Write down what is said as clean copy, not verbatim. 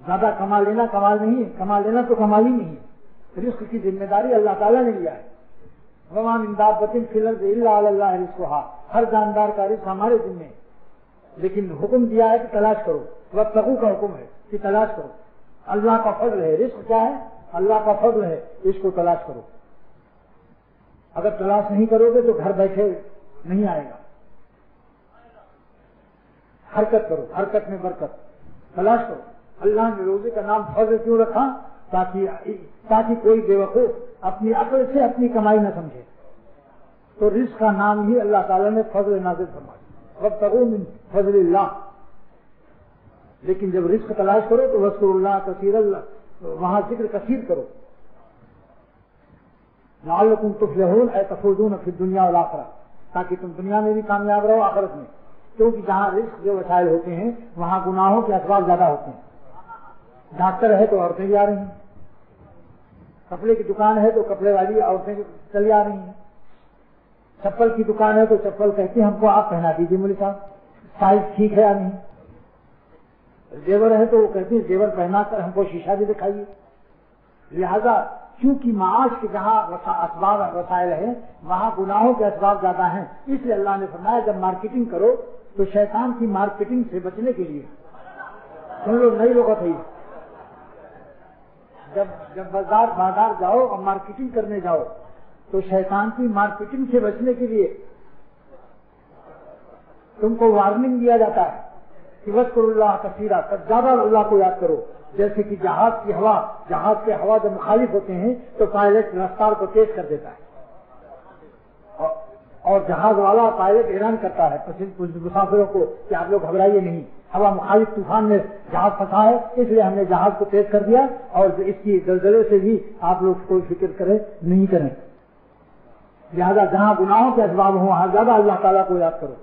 زیادہ کما لینا کمال نہیں ہے، کما لینا تو کمال ہی نہیں ہے، رزق کی ذمہ داری اللہ تعالیٰ نے لیا ہے۔ وما من دابۃ فی الارض الا علی اللہ رزقھا، ہر جاندار کا رزق ہمارے ذمہ ہے، لیکن حکم دیا ہے کہ تلاش کرو، وابتغوا کا حکم ہے کہ تلاش کرو۔ اللہ کا فضل ہے، رزق کیا ہے؟ اللہ کا فضل ہے، اس کو تلاش کرو۔ اگر تلاش نہیں کرو گے تو گھر بیٹھے نہیں آئے گا۔ حرکت کرو، حرکت میں برکت، تلاش کرو۔ اللہ نے روزے کا نام فضل کیوں رکھا؟ تاکہ کوئی بے وقوف اپنی عقل سے اپنی کمائی نہ سمجھے، تو رزق کا نام ہی اللہ تعالیٰ نے فضل نازل فرمایا، وابتغوا من فضل اللہ۔ لیکن جب رزق تلاش کرو تو واذکروا اللہ کثیرا، وہاں ذکر کثیر کرو۔ لعلکم تفلحون اے تفوزون فی الدنیا والآخرہ، تاکہ تم دنیا میں بھی کامیاب رہو آخرت میں، کیونکہ جہاں رزق جو وسائل ہوتے ہیں وہاں گناہوں کے اسباب زیادہ ہوتے ہیں۔ ڈاکٹر ہے تو عورتیں بھی آ رہی ہیں، کپڑے کی دکان ہے تو کپڑے والی عورتیں چلی آ رہی ہیں، چپل کی دکان ہے تو چپل کہتے ہیں ہم کو آپ پہنا دیجیے مولوی صاحب، سائز ٹھیک ہے یا نہیں۔ زیور ہے تو وہ کہتے ہیں زیور پہنا کر ہم کو شیشہ بھی دکھائیے۔ لہذا چونکہ معاش کے جہاں اسباب وسائل ہیں وہاں گناہوں کے اسباب زیادہ ہیں، اس لیے اللہ نے فرمایا جب مارکیٹنگ کرو تو شیطان کی مارکیٹنگ سے بچنے کے لیے تم لوگ نئی لغت ہے، جب بازار جاؤ اور مارکیٹنگ کرنے جاؤ تو شیطان کی مارکیٹنگ سے بچنے کے لیے تم کو وارننگ دیا جاتا ہے کہ وذکروا اللہ کثیرا، زیادہ اللہ کو یاد کرو۔ جیسے کہ جہاز کے ہوا جب مخالف ہوتے ہیں تو پائلٹ رفتار کو تیز کر دیتا ہے، اور جہاز والا پائلٹ اعلان کرتا ہے مسافروں کو کہ آپ لوگ گھبرائیے نہیں، ہوا مخالف طوفان میں جہاز پھنسا ہے، اس لیے ہم نے جہاز کو تیز کر دیا اور اس کی زلزلے سے بھی آپ لوگ کوئی فکر نہیں کریں۔ لہذا جہاں گناہوں کے اسباب ہوں وہاں زیادہ اللہ تعالیٰ کو یاد کرو۔